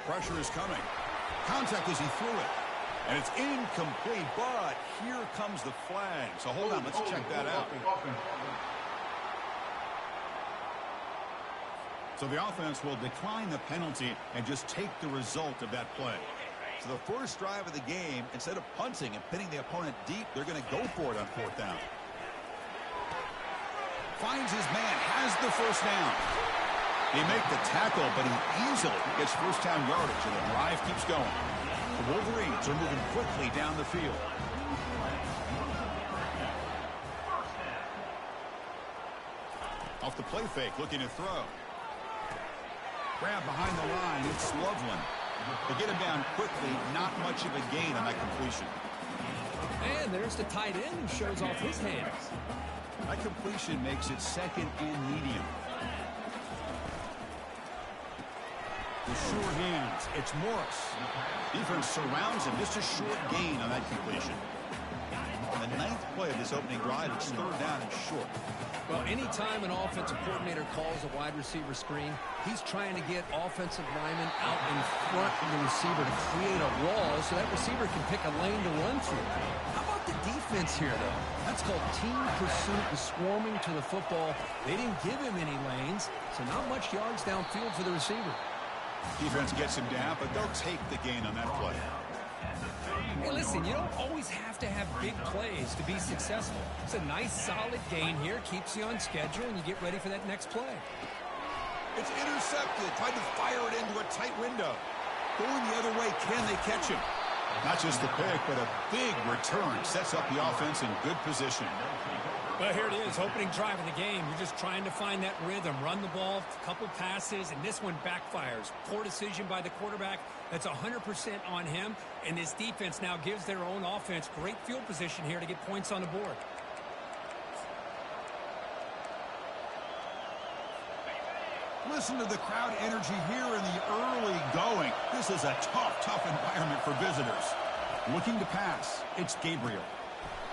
Pressure is coming. Contact as he threw it. And it's incomplete, but here comes the flag. So hold on, let's check that out. So the offense will decline the penalty and just take the result of that play. So the first drive of the game, instead of punting and pinning the opponent deep, they're going to go for it on fourth down. Finds his man, has the first down. They make the tackle, but he easily gets first down yardage, and the drive keeps going. The Wolverines are moving quickly down the field. Off the play fake, looking to throw. Grab behind the line, it's Loveland. They get him down quickly, not much of a gain on that completion. And there's the tight end who shows off his hands. That completion makes it second and medium. With sure hands, it's Morris. Defense surrounds him. Just a short gain on that completion. On the 9th play of this opening drive, it's third down and short. Well, anytime an offensive coordinator calls a wide receiver screen, he's trying to get offensive linemen out in front of the receiver to create a wall so that receiver can pick a lane to run through. How about the defense here, though? That's called team pursuit and swarming to the football. They didn't give him any lanes, so not much yards downfield for the receiver. Defense gets him down, but they'll take the gain on that play. Hey, listen, you don't always have to have big plays to be successful. It's a nice, solid gain here. Keeps you on schedule, and you get ready for that next play. It's intercepted. Tried to fire it into a tight window. Going the other way, can they catch him? Not just the pick, but a big return. Sets up the offense in good position. Well, here it is, opening drive of the game. You're just trying to find that rhythm, run the ball, a couple passes, and this one backfires. Poor decision by the quarterback. That's 100% on him, and this defense now gives their own offense great field position here to get points on the board. Listen to the crowd energy here in the early going. This is a tough environment for visitors. Looking to pass. It's Gabriel.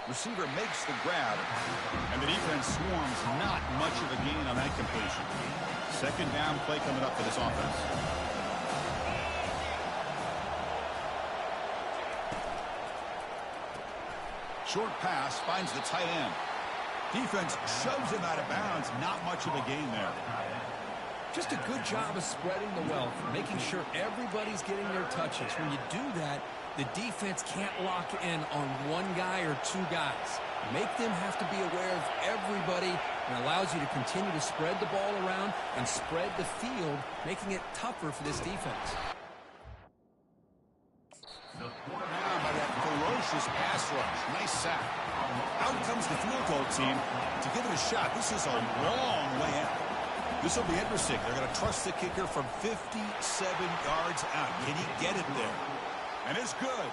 Receiver makes the grab, and the defense swarms. Not much of a gain on that completion. Second down play coming up for this offense. Short pass finds the tight end. Defense shoves him out of bounds. Not much of a gain there. Just a good job of spreading the wealth, making sure everybody's getting their touches. When you do that, the defense can't lock in on one guy or two guys. Make them have to be aware of everybody, and allows you to continue to spread the ball around and spread the field, making it tougher for this defense. Now by that ferocious pass rush. Nice sack. Out comes the field goal team to give it a shot. This is a long way out. This will be interesting. They're going to trust the kicker from 57 yards out. Can he get it there? And it's good.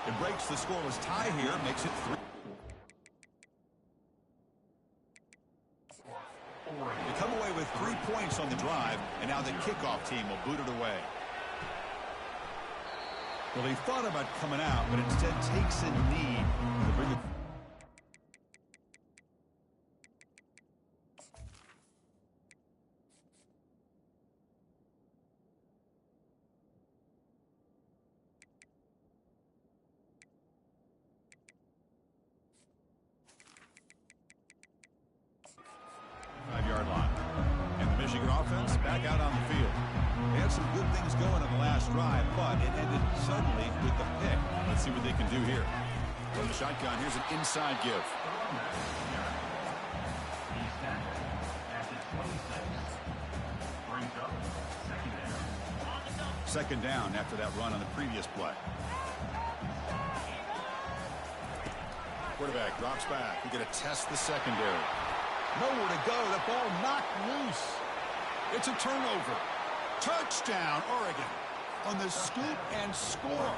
It breaks the scoreless tie here, makes it 3. They come away with 3 points on the drive, and now the kickoff team will boot it away. Well, he thought about coming out, but instead takes a knee to bring it. Five-yard line. And the Michigan offense back out on the field. They had some good things going on the last drive, but it ended suddenly with the pick. Let's see what they can do here. From the shotgun, here's an inside give. Second down after that run on the previous play. Quarterback drops back. We're going to test the secondary. Nowhere to go. The ball knocked loose. It's a turnover. Touchdown, Oregon. On the scoop and score.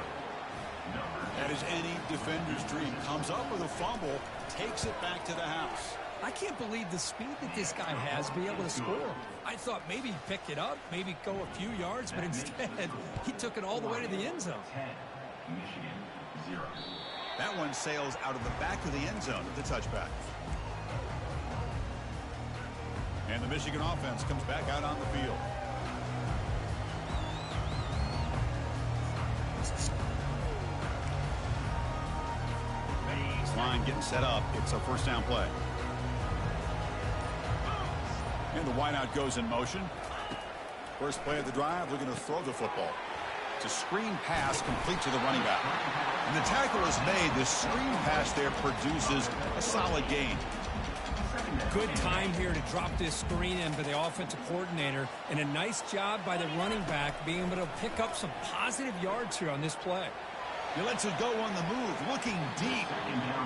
That is any defender's dream. Comes up with a fumble, takes it back to the house. I can't believe the speed that this guy has to be able to score. I thought maybe he'd pick it up, maybe go a few yards, but instead he took it all the way to the end zone. That one sails out of the back of the end zone with the touchback. And the Michigan offense comes back out on the field. Line getting set up. It's a first down play. And the wideout goes in motion. First play of the drive, they're going to throw the football. It's a screen pass complete to the running back. And the tackle is made. The screen pass there produces a solid gain. Good time here to drop this screen in for the offensive coordinator, and a nice job by the running back being able to pick up some positive yards here on this play. He lets it go on the move, looking deep.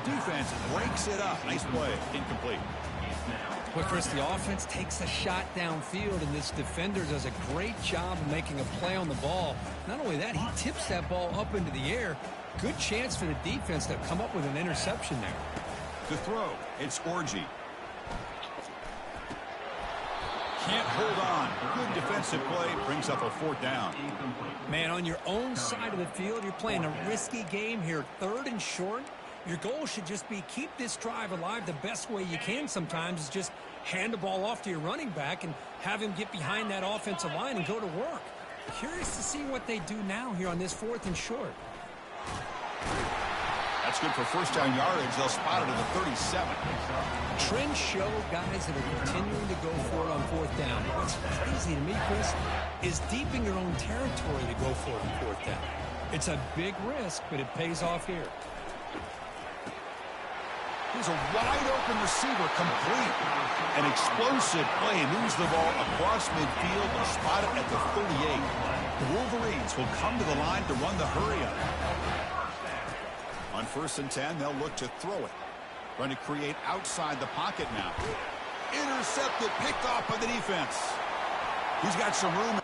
Defense breaks it up. Nice play. Incomplete. But Chris, the offense takes a shot downfield, and this defender does a great job of making a play on the ball. Not only that, he tips that ball up into the air. Good chance for the defense to come up with an interception there. To throw, it's Orji. Can't hold on. Good defensive play. Brings up a fourth down. Man, on your own side of the field, you're playing a risky game here. 3rd and short. Your goal should just be keep this drive alive the best way you can sometimes is just hand the ball off to your running back and have him get behind that offensive line and go to work. Curious to see what they do now here on this 4th and short. That's good for first down yardage. They'll spot it at the 37. Trends show guys that are continuing to go for it on 4th down. What's crazy to me, Chris, is deep in your own territory to go for it on 4th down. It's a big risk, but it pays off here. Here's a wide-open receiver, complete. An explosive play, moves the ball across midfield and spot it at the 38. The Wolverines will come to the line to run the hurry-up. On 1st and 10, they'll look to throw it. Trying to create outside the pocket now. Intercepted, picked off by the defense. He's got some room.